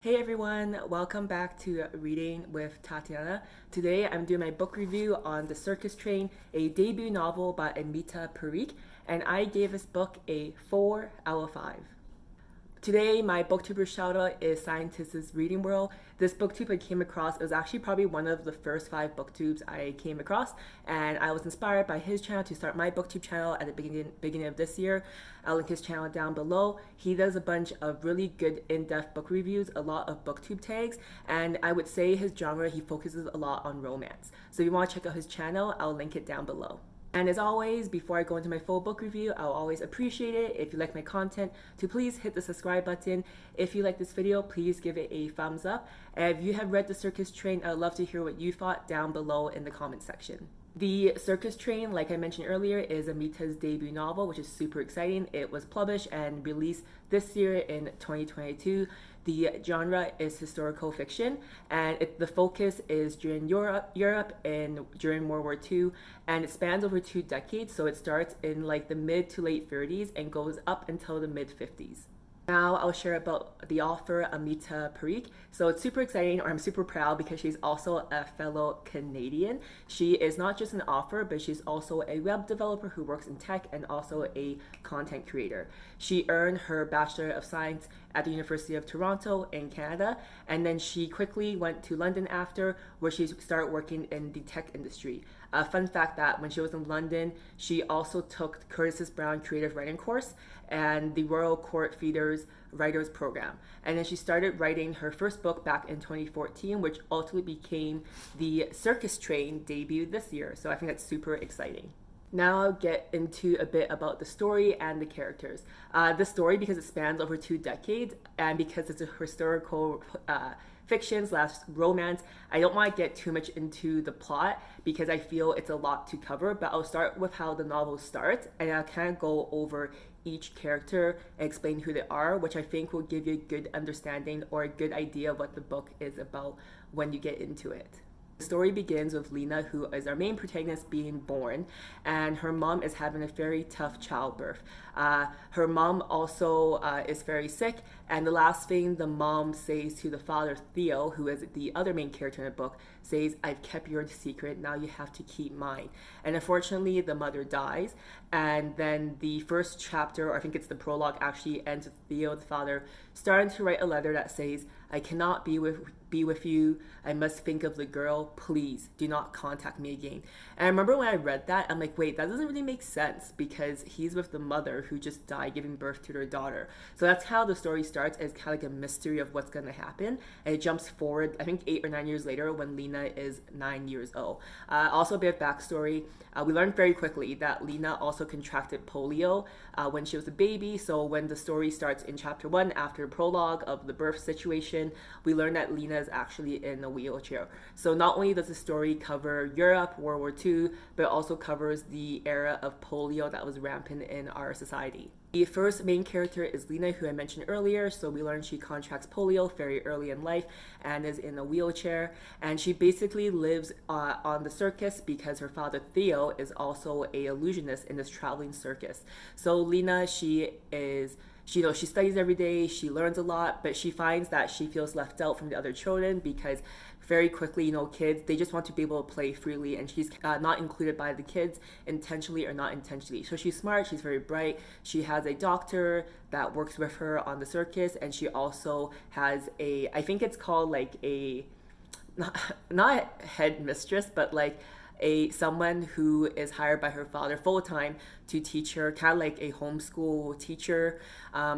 Hey everyone, welcome back to Reading with Tatiana. Today I'm doing my book review on The Circus Train, a debut novel by Amita Parikh, and I gave this book a 4 out of 5. Today, my Booktuber Shoutout is Scientists' Reading World. This booktube I came across, it was actually probably one of the first 5 booktubes I came across, and I was inspired by his channel to start my booktube channel at the beginning of this year. I'll link his channel down below. He does a bunch of really good in-depth book reviews, a lot of booktube tags, and I would say his genre, he focuses a lot on romance. So if you want to check out his channel, I'll link it down below. And as always, before I go into my full book review, I'll always appreciate it if you like my content to please hit the subscribe button. If you like this video, please give it a thumbs up. And if you have read The Circus Train, I'd love to hear what you thought down below in the comment section. The Circus Train, like I mentioned earlier, is Amita's debut novel, which is super exciting. It was published and released this year in 2022. The genre is historical fiction, and the focus is during Europe and during World War II, and it spans over 2 decades, so it starts in like the mid to late 30s and goes up until the mid 50s. Now I'll share about the author Amita Parikh. So it's super exciting, or I'm super proud because she's also a fellow Canadian. She is not just an author, but she's also a web developer who works in tech and also a content creator. She earned her Bachelor of Science at the University of Toronto in Canada, and then she quickly went to London after, where she started working in the tech industry. A fun fact that when she was in London, she also took Curtis Brown Creative Writing course and the Royal Court Theatre's Writers Program. And then she started writing her first book back in 2014, which ultimately became the Circus Train debut this year. So I think that's super exciting. Now I'll get into a bit about the story and the characters. The story, because it spans over 2 decades and because it's a historical fiction / romance, I don't want to get too much into the plot because I feel it's a lot to cover, but I'll start with how the novel starts and I'll kind of go over each character and explain who they are, which I think will give you a good understanding or a good idea of what the book is about when you get into it. The story begins with Lena, who is our main protagonist, being born, and her mom is having a very tough childbirth. Her mom also is very sick, and the last thing the mom says to the father, Theo, who is the other main character in the book, says, "I've kept your secret, now you have to keep mine." And unfortunately, the mother dies, and then the first chapter, or I think it's the prologue, actually ends with Theo, the father, starting to write a letter that says, "I cannot be with you. I must think of the girl. Please do not contact me again." And I remember when I read that, I'm like, wait, that doesn't really make sense because he's with the mother who just died giving birth to their daughter. So that's how the story starts, as kind of like a mystery of what's going to happen. And it jumps forward, I think 8 or 9 years later when Lena is 9 years old. Also a bit of backstory. We learned very quickly that Lena also contracted polio when she was a baby. So when the story starts in chapter 1, after the prologue of the birth situation, we learn that Lena is actually in a wheelchair. So not only does the story cover Europe, World War II, but it also covers the era of polio that was rampant in our society. The first main character is Lena, who I mentioned earlier. So we learn she contracts polio very early in life and is in a wheelchair. And she basically lives on the circus because her father Theo is also a illusionist in this traveling circus. So Lena, she studies every day, she learns a lot, but she finds that she feels left out from the other children because very quickly, kids, they just want to be able to play freely, and she's not included by the kids intentionally or not intentionally. So she's smart, she's very bright, she has a doctor that works with her on the circus, and she also has I think it's called like not a head mistress, but like someone who is hired by her father full-time to teach her, kind of like a homeschool teacher.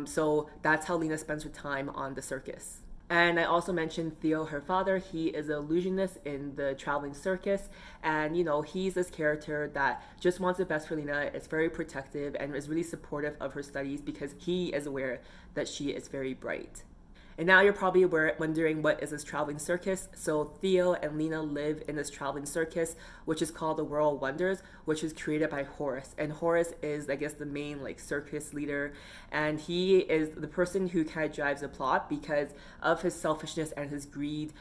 So that's how Lena spends her time on the circus. And I also mentioned Theo, her father. He is an illusionist in the traveling circus, and he's this character that just wants the best for Lena, is very protective and is really supportive of her studies because he is aware that she is very bright. And now you're probably wondering, what is this traveling circus? So Theo and Lena live in this traveling circus, which is called the World Wonders, which was created by Horace. And Horace is, I guess, the main circus leader. And he is the person who kind of drives the plot because of his selfishness and his greed,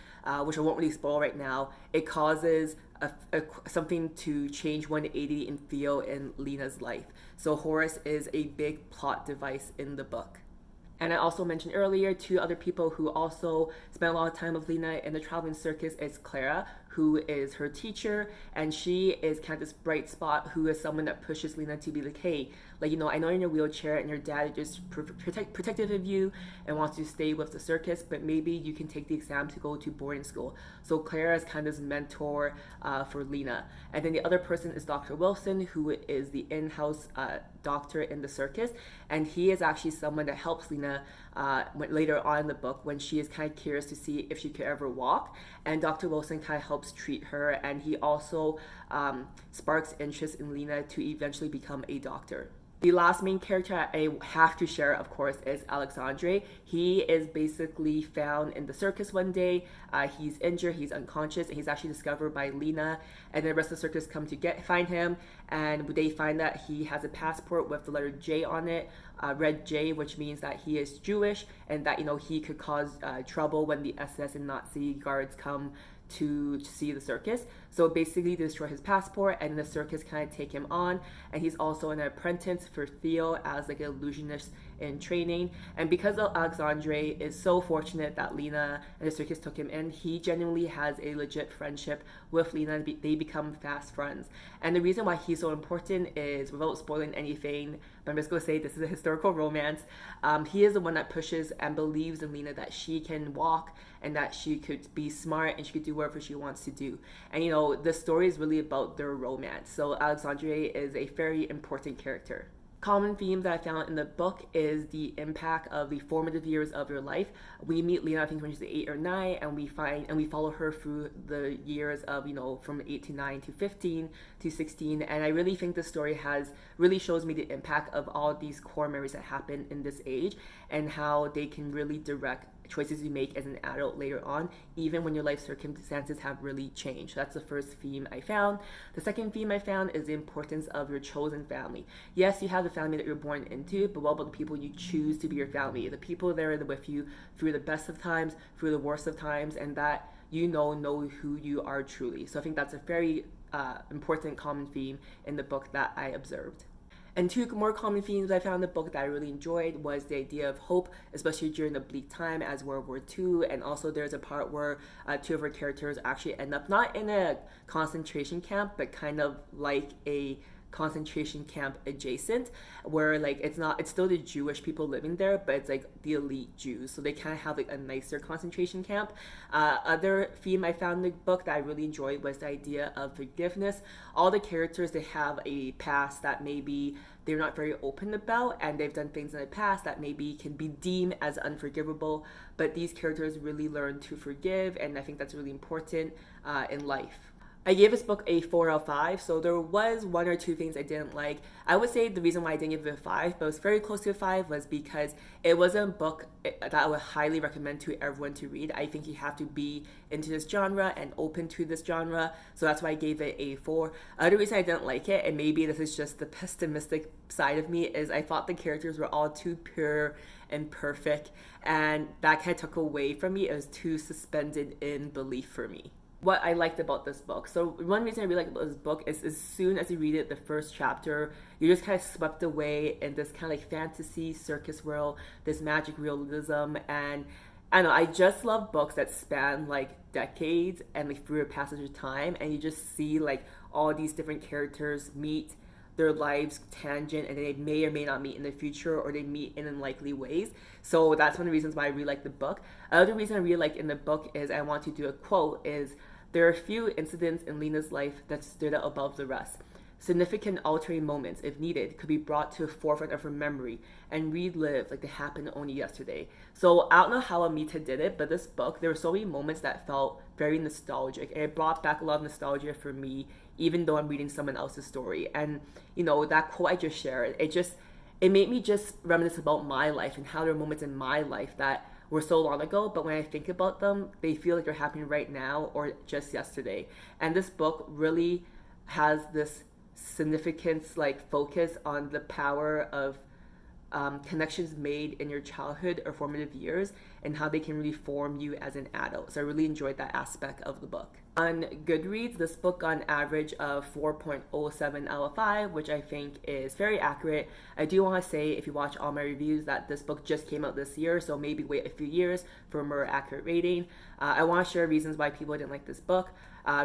which I won't really spoil right now. It causes something to change 180 in Theo and Lena's life. So Horace is a big plot device in the book. And I also mentioned earlier, two other people who also spent a lot of time with Lena in the traveling circus is Clara, who is her teacher, and she is kind of this bright spot who is someone that pushes Lena to be like, hey, like, I know you're in your wheelchair and your dad is just protective of you and wants to stay with the circus, but maybe you can take the exam to go to boarding school. So Clara is kind of this mentor for Lena. And then the other person is Dr. Wilson, who is the in-house doctor in the circus, and he is actually someone that helps Lena later on in the book when she is kind of curious to see if she could ever walk, and Dr. Wilson kind of helps treat her, and he also sparks interest in Lena to eventually become a doctor. The last main character I have to share, of course, is Alexandre. He is basically found in the circus one day. He's injured, he's unconscious, and he's actually discovered by Lena. And the rest of the circus come to find him, and they find that he has a passport with the letter J on it, red J, which means that he is Jewish, and that he could cause trouble when the SS and Nazi guards come to see the circus. So basically they destroy his passport, and the circus kind of take him on, and he's also an apprentice for Theo as like an illusionist in training. And because Alexandre is so fortunate that Lena and the circus took him in, he genuinely has a legit friendship with Lena, and they become fast friends. And the reason why he's so important is, without spoiling anything, but I'm just going to say this is a historical romance, he is the one that pushes and believes in Lena that she can walk and that she could be smart and she could do whatever she wants to do. And the story is really about their romance. So Alexandre is a very important character. Common theme that I found in the book is the impact of the formative years of your life. We meet Lena, I think, when she's 8 or 9, and we follow her through the years of, from 8 to 9 to 15 to 16. And I really think the story really shows me the impact of all these core memories that happen in this age, and how they can really direct choices you make as an adult later on, even when your life circumstances have really changed. So that's the first theme I found. The second theme I found is the importance of your chosen family. Yes, you have the family that you're born into, but what about the people you choose to be your family? The people that are with you through the best of times, through the worst of times, and that know who you are truly. So I think that's a very important common theme in the book that I observed. And two more common themes I found in the book that I really enjoyed was the idea of hope, especially during the bleak time as World War II. And also there's a part where two of our characters actually end up not in a concentration camp, but kind of like a concentration camp adjacent, where it's still the Jewish people living there, but it's like the elite Jews, so they kind of have like a nicer concentration camp. Other theme I found in the book that I really enjoyed was the idea of forgiveness. All the characters, they have a past that maybe they're not very open about, and they've done things in the past that maybe can be deemed as unforgivable, but these characters really learn to forgive, and I think that's really important in life. I gave this book a 4 out of 5, so there was one or two things I didn't like. I would say the reason why I didn't give it a 5, but it was very close to a 5, was because it wasn't a book that I would highly recommend to everyone to read. I think you have to be into this genre and open to this genre, so that's why I gave it a 4. Other reason I didn't like it, and maybe this is just the pessimistic side of me, is I thought the characters were all too pure and perfect, and that kind of took away from me. It was too suspended in belief for me. What I liked about this book. So one reason I really like about this book is as soon as you read it, the first chapter, you're just kind of swept away in this kind of like fantasy circus world, this magic realism, and I don't know, I just love books that span like decades and like through a passage of time, and you just see like all these different characters meet, their lives tangent, and they may or may not meet in the future, or they meet in unlikely ways. So that's one of the reasons why I really like the book. Another reason I really like in the book is, I want to do a quote, is there are a few incidents in Lena's life that stood out above the rest. Significant altering moments, if needed, could be brought to the forefront of her memory and relived like they happened only yesterday. So I don't know how Amita did it, but this book, there were so many moments that felt very nostalgic, and it brought back a lot of nostalgia for me, even though I'm reading someone else's story. And that quote I just shared, it made me just reminisce about my life and how there are moments in my life that were so long ago, but when I think about them, they feel like they're happening right now or just yesterday. And this book really has this significance, like focus on the power of connections made in your childhood or formative years, and how they can really form you as an adult. So I really enjoyed that aspect of the book. On Goodreads, this book got an average of 4.07 out of 5, which I think is very accurate. I do want to say, if you watch all my reviews, that this book just came out this year, so maybe wait a few years for a more accurate rating. I want to share reasons why people didn't like this book.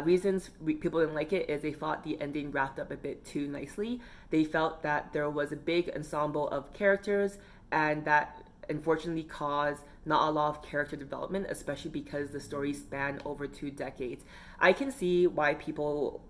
Reasons people didn't like it is they thought the ending wrapped up a bit too nicely. They felt that there was a big ensemble of characters, and that unfortunately caused not a lot of character development, especially because the story spanned over 2 decades. I can see why people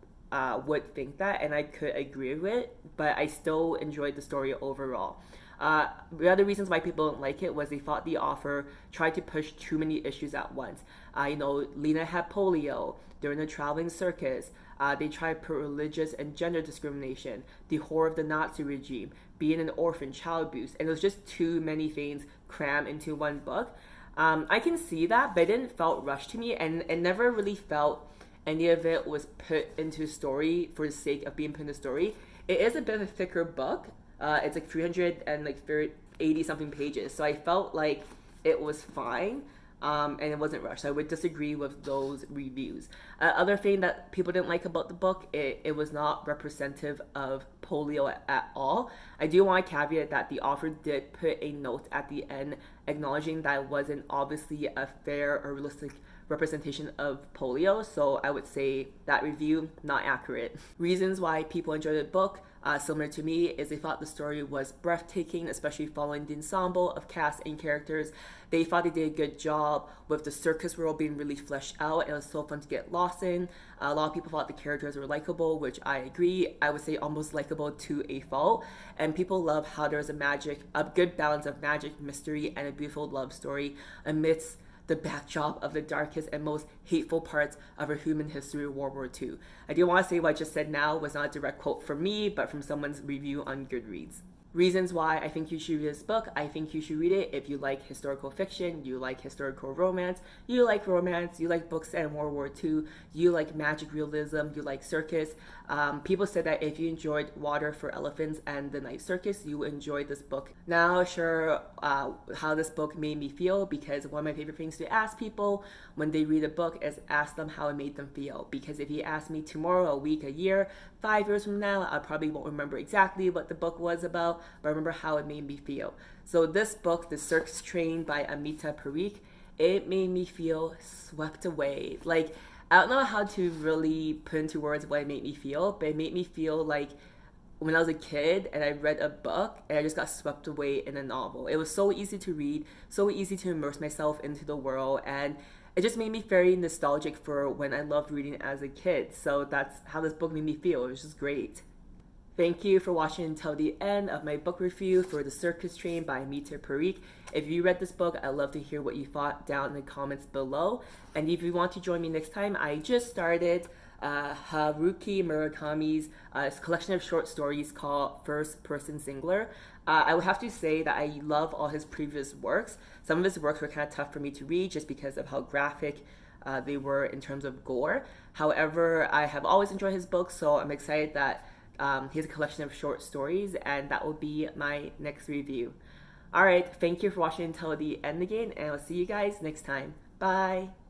would think that, and I could agree with it, but I still enjoyed the story overall. The other reasons why people didn't like it was they thought the author tried to push too many issues at once. Lena had polio during the traveling circus. They tried to put religious and gender discrimination, the horror of the Nazi regime, being an orphan, child abuse, and it was just too many things crammed into one book. I can see that, but it didn't felt rushed to me, and it never really felt any of it was put into story for the sake of being put into story. It is a bit of a thicker book. It's like 380 something pages, so I felt like it was fine. And it wasn't rushed. So I would disagree with those reviews. Other thing that people didn't like about the book, it was not representative of polio at all. I do want to caveat that the author did put a note at the end acknowledging that it wasn't obviously a fair or realistic representation of polio, so I would say that review not accurate. Reasons why people enjoyed the book, similar to me, is they thought the story was breathtaking, especially following the ensemble of cast and characters. They thought they did a good job with the circus world being really fleshed out, and it was so fun to get lost in. A lot of people thought the characters were likable, which I agree. I would say almost likable to a fault. And people love how there's a good balance of magic, mystery, and a beautiful love story amidst the backdrop of the darkest and most hateful parts of our human history, World War II. I do want to say what I just said now was not a direct quote from me, but from someone's review on Goodreads. Reasons why I think you should read this book. I think you should read it if you like historical fiction, you like historical romance, you like books set in World War II, you like magic realism, you like circus. People said that if you enjoyed Water for Elephants and The Night Circus, you would enjoy this book. Now, sure, how this book made me feel, because one of my favorite things to ask people when they read a book is ask them how it made them feel. Because if you ask me tomorrow, a week, a year, 5 years from now, I probably won't remember exactly what the book was about, but I remember how it made me feel. So this book, The Circus Train by Amita Parikh, it made me feel swept away. Like, I don't know how to really put into words what it made me feel, but it made me feel like when I was a kid and I read a book and I just got swept away in a novel. It was so easy to read, so easy to immerse myself into the world, and it just made me very nostalgic for when I loved reading as a kid. So that's how this book made me feel. It was just great. Thank you for watching until the end of my book review for The Circus Train by Amita Parikh. If you read this book, I'd love to hear what you thought down in the comments below. And if you want to join me next time, I just started Haruki Murakami's collection of short stories called First Person Singular. I would have to say that I love all his previous works. Some of his works were kind of tough for me to read just because of how graphic they were in terms of gore. However, I have always enjoyed his books, so I'm excited that he has a collection of short stories, and that will be my next review. Alright, thank you for watching until the end again, and I'll see you guys next time. Bye!